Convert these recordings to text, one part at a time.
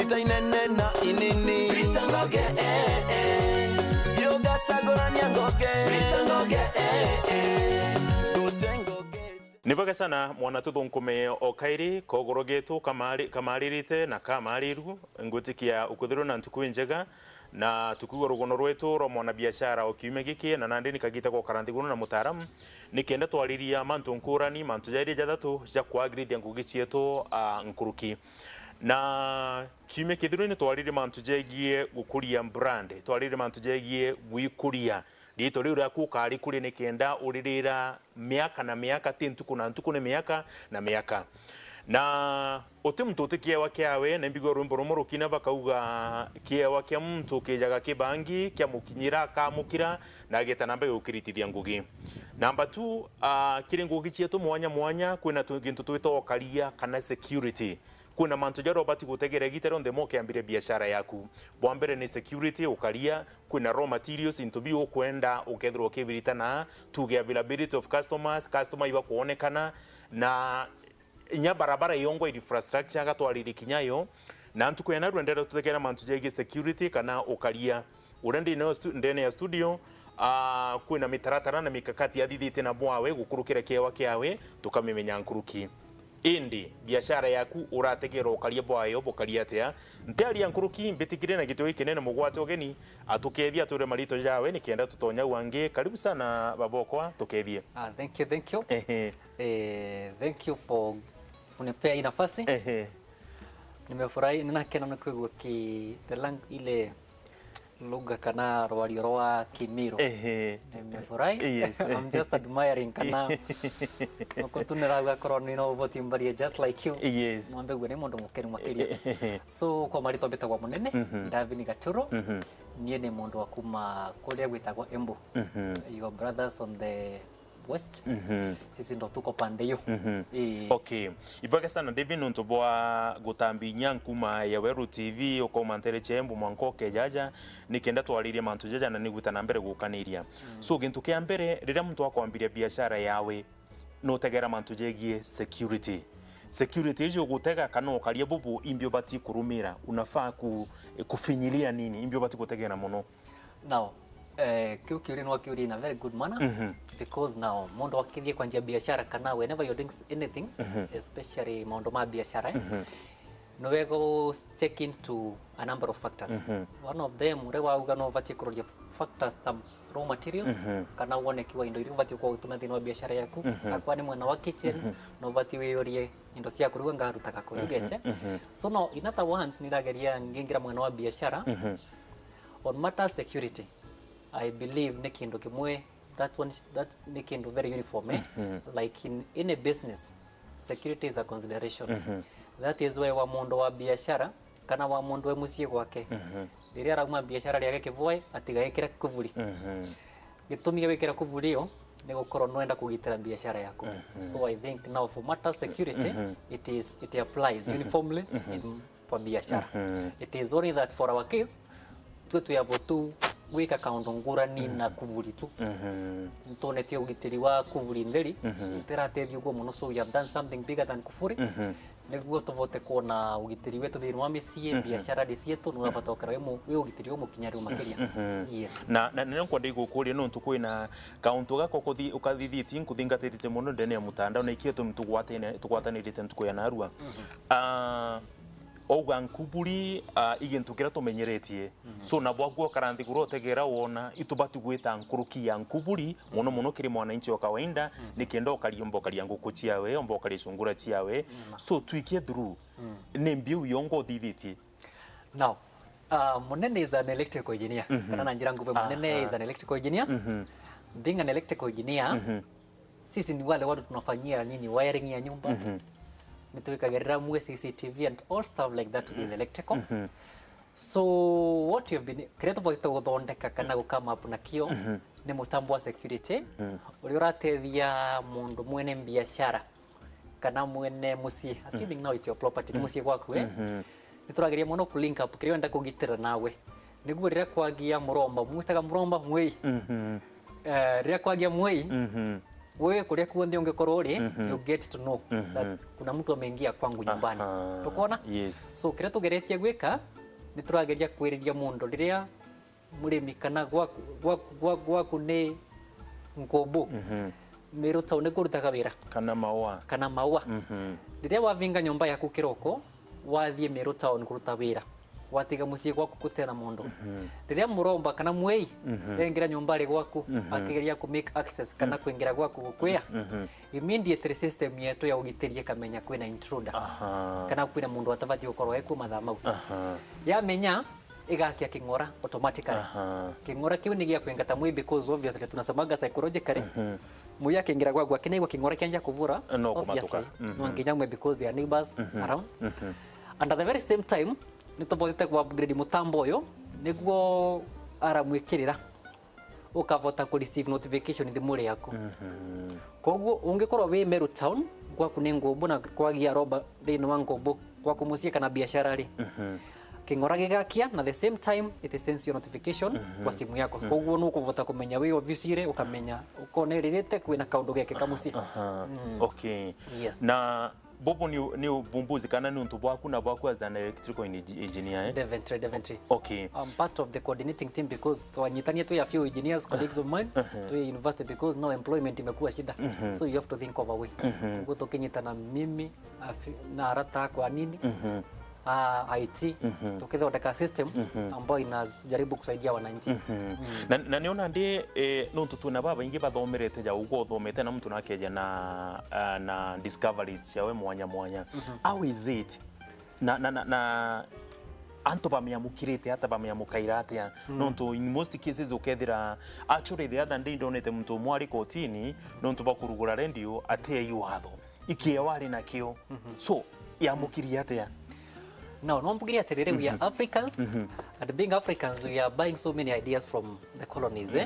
Rita inene na inini Rita ngoge Yoga sagorania ngoge Rita ngoge Nibaga sana mwana tuthunkume okairi kogorogetu kamaririte na kamariru ngutikia ukuthiro na ntuku njega na tukugo rugono rwetu ro mwana biashara okiume giki na nandi nikagita ko karanthiguno na mutaaramu nikenda twariria mantu nkurani mantu jairi jathatu ja kwagirithia ngugi cietu nkuruki na kiume kithiro ni twaririe mantu jegie gukuria brand twaririe mantu jegie gwikuria Dito riu raku kari kuri nikenda uririra miaka na miaka tintuku na ntuku ne miaka na miaka na ote mtu tikiwa kiawe na mbigo rumbo rumoro kina bakauga kiawa kia mtu kijaga kibangi kia mukinyira ka mukira na geta namba yokiritithia ngugi namba 2 kiri ngugi cietu mwanya kwina tungintu twito okaria kana security kuna mantu jaro bati gutegera gitero ndemo kiambire biashara yaku bwambere ni security ukaria kuna raw materials into bio kwenda ukethro kibirita na tuge availability of customer iba kuonekana na nya barabara yongo infrastructure gatwarire kinyayo na ntuko yana rwendera tutegera mantu jege security kana ukaria urende ndene ya studio kuna mitaratara na mikakati ya thithite na bwawe gukurukira kiewa kiawe tukamimenya nkuruki indi biashara yaku urategera ukaria bwayo bukaria atia ntari ya nkuruki mbitikire na gitoi kinene mugwate ogeni atukethia ture marito jawe nikienda tutonya wange karibu sana babokwa tukethie thank you thank you for kunipea hii nafasi nimefurahi ninakena na kwigwa ile lugha kana rwari roa kimiro nimefurahi yes I'm just admiring kana ko tuniraga koroni no botimbaria just like you yes mwambe gwe mundu mukeni makiria so kwa marito betagwa munene David Gaturo nie ne mundu akuma kuria gwitagwa Embu your brothers on the west sisi ndo tuko pande hiyo okay ibaga sana David ntoboa gutambi nyankuma ya Weru TV uko mantere chembu mwankoke jaja nikenda twaririe mantu jaja na niguta na mbere gukaniria so gintu kia mbere rira muntu akwambiria biashara yawe no tegera mantu jegie security hiyo gutega kana ukaria bubu imbio bati kurumira unafaa kufinyilia nini imbio bati gutegera muno now kiuri no kiuri in a very good manner because now mondo wakirie kwa njia biashara kana whenever you're doing anything especially mondo ma biashara no we go check into a number of factors one of them rewa uga no vati kuroja factors tam raw materials kana wone kiwa indo iri vati kwa utuna thino biashara yaku akwa ni mwana wa kitchen no vati weyorie indo cia kuruga ngarutaka kurugeche so no inata once nirageria ngingira mwana wa biashara on matter security I believe nekindo kimwe that nekindo very uniform like in a business security is a consideration that is why wa mondo wa biashara kana wa mondo we musie gwake iria rauma biashara ria kivoi atigaikira kuvuli gitumi wekira kuvulio ni gukoro nwenda kugitira biashara yako so I think now for matter security it applies uniformly for biashara it is only that for our case we have to wika kaundo ngurani na kuvuli tu ntonete ugitiri wa kuvuli nderi iteratethi ugo muno so we have done something bigger than kufuri niguo tuvote kuona ugitiri wetu thiru wa micie biashara dicietu no abatokera we ugitiri wo mukinyaru makiria yes na nene kwa ndigo kuria no ntukwina kaunto gako kuthi ukathithiti nkuthingatirite muno ndene ya mutandao na ikietu tugwatanirite ntuko ya narua Oga nkuburi igintukira tumenyeretie so nabwaguo karanthi gurotegera wona itubati gwita nkuruki ya nkuburi muno kiri mwana inchi wa kawaida nikenda okariombo karianguko ciawe ombo kari sungura ciawe so tuikie through nembiu yongo thithiti now munene is an electrical engineer kana na njira nguve munene is an electrical engineer being an electrical engineer sisi ni wale watu tunafanyia nini wiring ya nyumba mituikagerera mwe CCTV and all stuff like that with electrical so what you have been creative to thondeka kana gukama up na kio ni mutambo wa security uri uratethia mundu mwene biashara kana mwene musie assuming now it's your property ni musie gwaku niturageria muno ku link up kirio nda kugitira nawe niguo rira kwagia muromba mwitaga muromba mwei rira kwagia mwei wewe kuria kuonde ungekorwo ri you get to know that kuna mtu ameingia kwangu nyumbani tukona yes so kire tugeretie gwika ni turageria kwiriria mundu riria murimi kana gwaku ni ngombo miruta une kurutaga wira kana maua riria wavinga nyumba yaku kiroko wathie miruta on kuruta wira watiga mucie gwaku gutera mundu riria muromba kana mwei engira nyumba ri gwaku akigeria ku make access kana kuingira gwaku gukwia immediate system yetu ya ugitirie kamenya kwina intruder kana kwina mundu atavati gukorwo eku mathama ya menya igakia kingora automatically kingora kiu ni gia kwengata mwi because obviously tunasemaga psychologically muya kingira gwaku akinegwa kingora kianja kuvura obviously no nginya mwe because their neighbors around and at the very same time ni tuvotete ku upgrade mutambo uyu niguo aramwikirira ukavota ku receive notification thimuri yaku koguo ungikorwo wi Meru town gwaku ni ngombo na kwagia roba thini wa ngombo gwaku mucie kana biashara ri kingora gigakia na the same time it sends your notification kwa simu yako koguo no kuvota kumenya wi office ire ukamenya ukoneririte kwina kaundu geke kamucie okay yes na Bobo ni uvumbuzi kana ni untu bwaku na bwaku as an electrical engineer Definitely. Okay. I'm part of the coordinating team because twanyitania tu ya few engineers colleagues of mine to university because no employment imekuwa shida so you have to think of a way gutokinyitana mimi na arata kwa nini IT tukithondeka system ambayo inajaribu kusaidia wananchi na niona ndi nuntu tuna baba ingi bathomerete ja ugo thomete na mtu nakeja na discoveries yawe mwanya how is it na anto bamyamukirite hata bamyamukaira atia nuntu in most cases ukethira actually the other day ndonete mtu mwari kotini nuntu bakurugura radio atie yuatho ikiewari na kio so yamukiria atia. Now, no mbugiria terere, we are Africans, and being Africans, we are buying so many ideas from the colonies,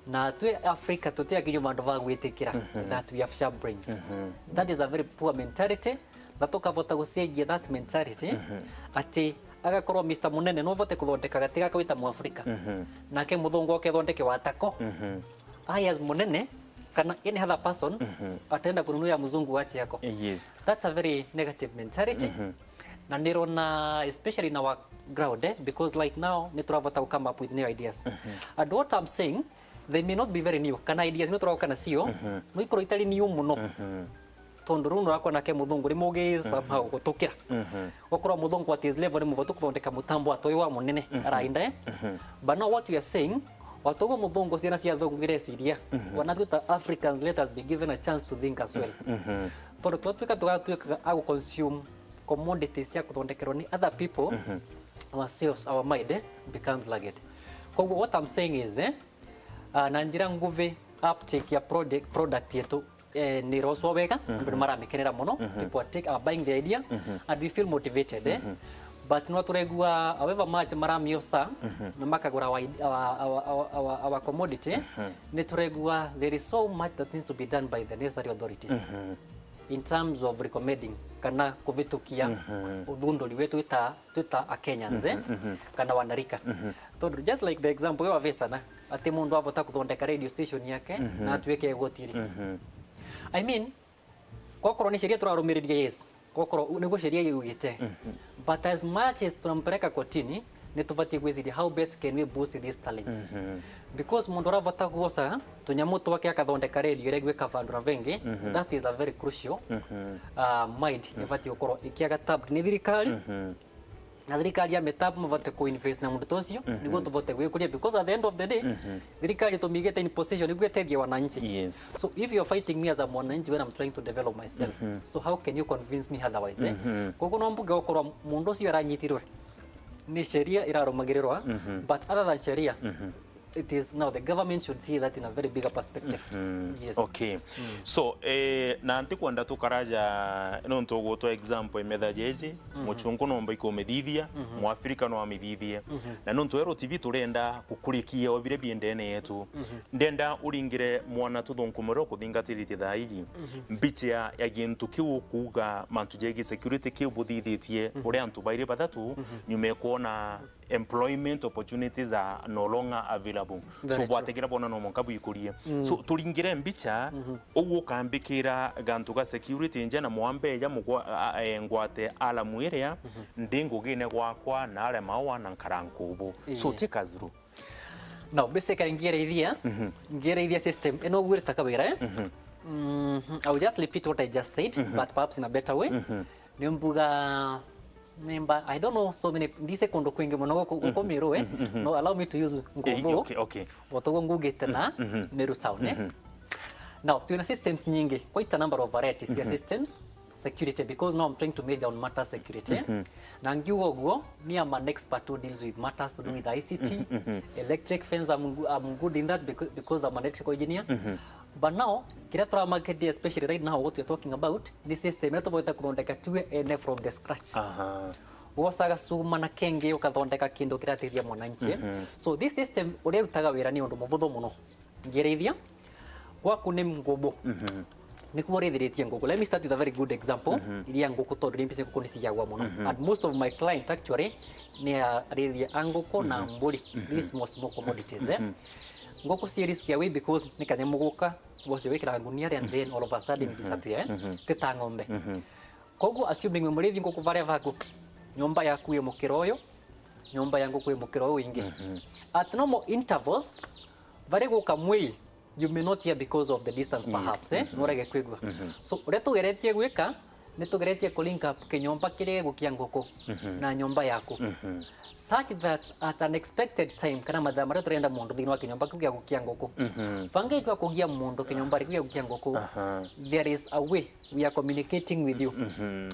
Na tuwe Africa tutea kinyo mandova gwetekira that we have sharp brains. That is a very poor mentality. Natoka vota gucenjia that mentality ati agakorwo Mr. Munene no vote kuthondeka gatiga kawita mu Africa. Nake muthungu oke thondeke watako. I as Munene kana any other person atenda kununua ya mzungu wache yako. Yes. That's a very negative mentality. Na nirona especially in our ground because like now nituravota to come up with new ideas. And what I'm saying, they may not be very new. Kana ideas nituravota na sio no ikoro itari new muno. Tondu runo rakwa nake muthungu rimugi somehow gutukira. Okorwa muthungu at his level rimuvotu kuthondeka mutambo atoyo wa munene arainda. But now what we are saying, watogo muthungu ciana cia thungu ireciria wanatuta Africans, let us be given a chance to think as well. Tondu twatuika tugatuika agu consume commodities ya kuthondekerwo ni other people, ourselves, our mind becomes lagged. Koguo what I'm saying is na njira nguvi uptake ya product yetu ni roswa wega ndu maramikenera muno, people are buying the idea and we feel motivated but no turegua however much maramiosa na makagura our commodity ni turegua there is so much that needs to be done by the necessary authorities in terms of recommending kana kuvitukia uthunduri wetu twita a Kenyans kana wanarika. Tondu just like the example wa Vesana ati mundu avota kuthondeka radio station yake na atuweke gotiri. I mean kokoro ni sheria turarumiriria yes kokoro nego sheria yugite but as much as tunampeleka kotini ni tuvatie gwiciria how best can we boost this talent because mundu aravota kugosa tunyamu twake akathondeka radio ire gwika vandura vengi that is a very crucial mind ivatie gukoro ikiaga tabbed ni thirikari na thirikari ya metab mavate ku invest na mundu tocio niguo tuvote gwikuria because at the end of the day thirikari tumigete in position igwetethia wananchi. Yes. So if you're fighting me as a mwananchi when I'm trying to develop myself so how can you convince me otherwise koguo no mbuge gukoro mundu ucio aranyitirwe ni sheria irarumagirirwa but other than sheria it is now the government should see that in a very bigger perspective. Yes. Okay. So na antikwenda tukaraja no ntogotwa example imetha jeji muchungu no mbaiko medithia mu Africa no amithithie na no ntwero TV turenda gukurikia obire biendene yetu ndenda uringire mwana tuthunkumero kuthingatirite thaiji mbicha ya gintu kiu kuga mantu jegi security kiu buthithitie uri antu baire bathatu nyume kuona employment opportunities are no longer available monkabu Very so bwategira bona no monkabu ikurie so tulingire mbicha ugu kambikira gantu ga security nje na mwambe ya mugwa ngwate ala mwiria ndingugine gwakwa na ale mawa na nkarankubu so take us through. Now basically ngereithia system eno gwirta kabira I will just repeat what I just said but perhaps in a better way. Nimbuga member I don't know so many ndise kondo kwingi muno ko miro no allow me to use ngobo okay botogo ngugete na Meru town now tuna systems nyingi quite a number of varieties ya systems security because now I'm trying to major on matter security na ngiugo go me am an expert who deals with matters to do with ICT electric fence I'm good in that because I'm an electrical engineer but now kira tra market especially right now what we're talking about this system neto boita kurondeka tuwe ene from the scratch wosaga suma na kenge ukathondeka kindu kirateithia mwananchi so this system uri rutaga wira ni undu mubutho muno ngereithia gwaku ni ngobo nikuo rethiritie ngoko. Let me start with a very good example iria ngoko tondu rimbi ngoko ni ciyagwa muno and most of my client actually ni arethia angoko na mburi these small commodities ngoko si risk away because ni kanyemu guka wose wekira ngunia and then all of a sudden disappear teta ngombe koguo assuming we murethi ngoko varia vaku nyomba yaku ye mukiroyo nyomba yangu kwe mukiroyo wingi at normal intervals varia guka mwi you may not hear because of the distance perhaps norege kwigwa so ure tugeretie gwika ni tugeretie link up kinyomba kire gukia ngoko na nyomba yaku such that at an expected time kana mathaa maria turenda mundu thini wa kinyomba kiu gia gukia ngoko fanga itwa kugia mundu kinyomba gia gukia ngoko there is a way we are communicating with you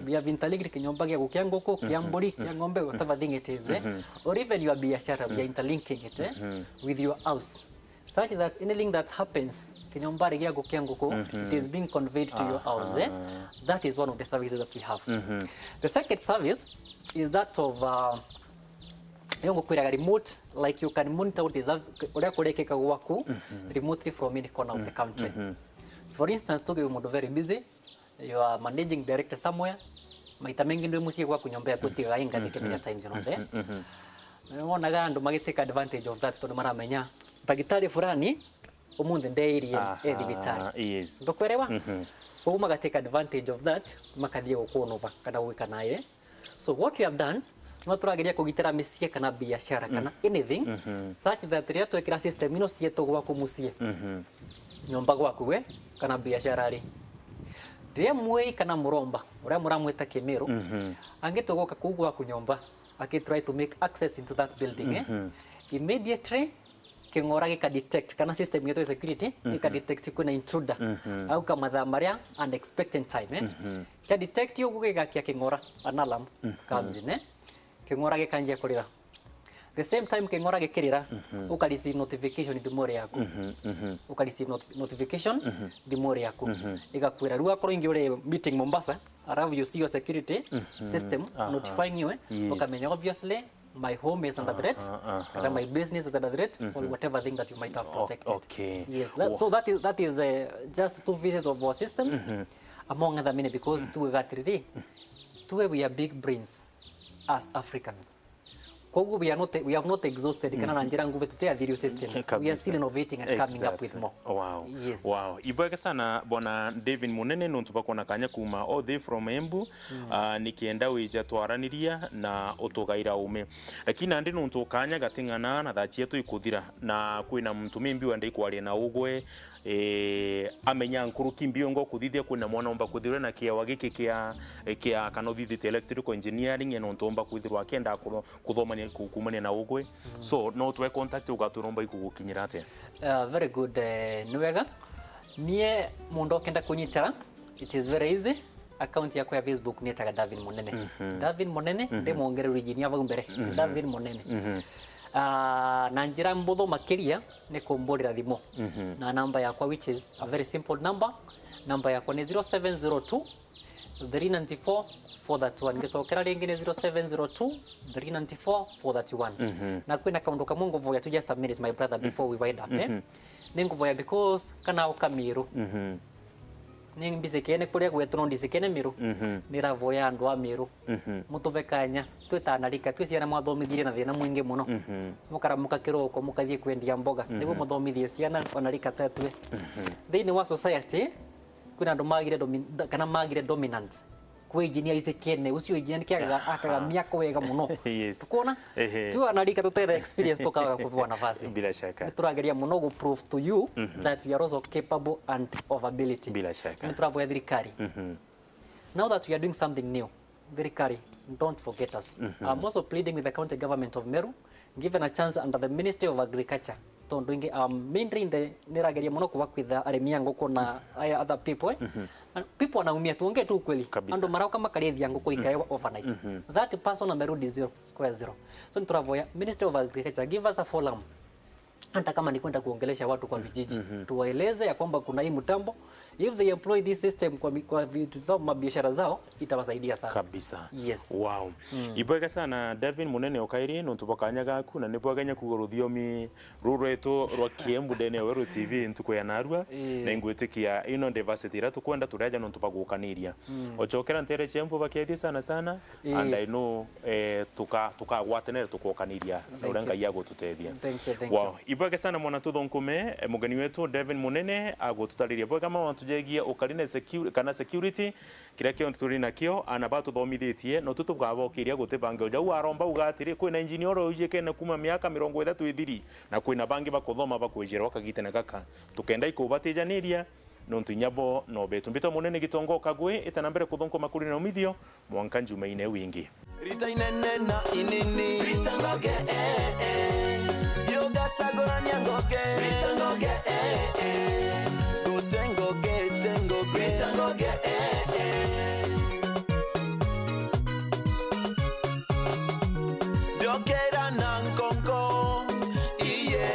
we have interlinked kinyomba gia gukia ngoko kia mburi kia ngombe whatever thing it is or even your biashara we are interlinking it with your house such that anything that happens kinyomba gia gukia ngoko it is being conveyed to your house that is one of the services that we have the second service is that of yongo kwira remote like you can monitor what is uria kurekeka gwaku remotely from any corner of the country for instance toge mundu very busy you are managing director somewhere maita mengi ndo musie gwaku nyomba yaku tiga inga dikemenya times you know there wona andu magiteka advantage of that tondu maramenya ndagitari fulani umunthe ndeirie thibitari yes ndokwerewa koguo magateka advantage of that makathie gukunova kana gwika naye so what we have done no turageria kugitira misie kana biashara kana anything such that ria twekira system ino cieto gwaku musie nyomba gwaku we kana biashara ri ria mwei kana muromba uria muramwita Kimiru angitogoka kuu gwaku nyomba try to make access into that building immediately kingora gika detect kana system yetu security ika detect kuna intruder au kama mathaa maria unexpected time kia detect yo gugega kia kingora an alarm comes in kingora gikanjia kurira the same time kingora gikirira uka receive notification thimore yaku uka receive notification thimore yaku igakwira ruwa koro ingi uri meeting Mombasa aravu you see your security system notifying you ukamenya obviously my home is under threat my business is under threat or whatever thing that you might have protected yes that is just two pieces of our systems among other many because we are big brains as Africans. Kogu we have not exhausted kana na njira nguvu tutea theory systems. We are still innovating and coming up with more. Wow. Yes. Wow. Ibweke sana bwana David Munene ntuba na kanya kuma all day from Embu nikienda wija twaraniria na utugaira ume. Lakini andi ntukanya gatingana na thachie tu ikuthira na kwina mtumi mbi wande ikwaria na ugwe amenya nkuru kimbiongo kuthithia kuna mwana omba kuthirwe na kia wagiki kia kanothithite electrical engineering eno ntomba kuthirwa kenda kuthomania kumania na ugwe so no twe contact ugaturomba ikugukinyira ate very good niwega nie mundu kenda kunyitara it is very easy account yako ya Facebook netaga David Munene David Munene ndemongere origin yava mbere David Munene na njira mbutho makiria ni kumburira thimo na namba yakwa which is a very simple number yakwa ni 0702 394 431 ngisokera ringi ni 0702 394 431 na kwina kaundu kamwe nguvoya to just a minute my brother before we wind up ninguvoya because kana o Kamiru ni mbisekene kuria gwetwo ndisekene miru niravoya andu a miru mutuvekanya twitanarika twiciana mwathomithirie na thina mwingi muno mukaramuka kiroko mukathie kwendia mboga niguo muthomithie ciana onarika tetwe thiini wa society kwina andu magire dominant kwe engineer isekene ucio engineer kiaga akaga miaka wega muno tukona tu analika tutera experience toka kwa nafasi bila shaka turageria muno go prove to you that we are also capable and of ability bila shaka turavoya thirikari now that we are doing something new thirikari don't forget us. I'm also pleading with the county government of Meru given a chance under the Ministry of Agriculture tondu mainly in the nirageria muno work with the arimi ngoko na other people and people wanaumia tuongee tu kweli andu marauka makarithia ngoko ikae overnight that person na Meru square zero so turavoya Ministry of Agriculture give us a forum hata kama ni kwenda kuongelesha watu kwa vijiji tuwaeleze ya kwamba kuna hii mtambo if they employ this system kwa vitu zao mabiashara zao itawasaidia sana kabisa. Yes. Wow. Ibwega sana Devin Munene Okairi ntumbokanya gaku na nibwaganya kugoruthiyomi rurwetu rwa Kiembu Dene Weru TV ntuko ya narua na ingwitikia ino diversity ra tukwenda turaja ntubagukaniria ochokera ntere ciembu bakethi sana and I know tukagwatenera tukokaniria urenga yago tutethia. Thank Wow. Ibwega sana mwana tuthonkume mugeni wetu Devin Munene agututariria bwega ma tujegia ukarine security kiria kio turi nakio anabatu thomithitie no tutugabokiria gutibange jau aromba ugatiri kwina engineer uje kene kuma miaka 30 ithiri na kwina bangi bakuthoma bakwejera wakagite na gaka tukenda ikubatijaniria no ntunyabo no betu mbito munene gitongo kagwe itana mbere kuthonko makuri na umithio mwanka Jumaine wingi rita inene na inini rita ngoge yoga sagorania ngoge rita ngoge Tengoge Dokera nankonko iye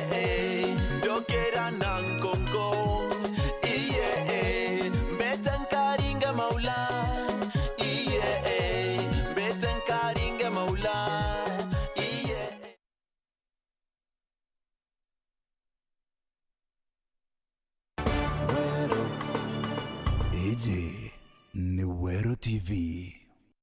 dokera nankonko iye betankaringa maula iye betankaringa maula iye AJ ni Weru TV.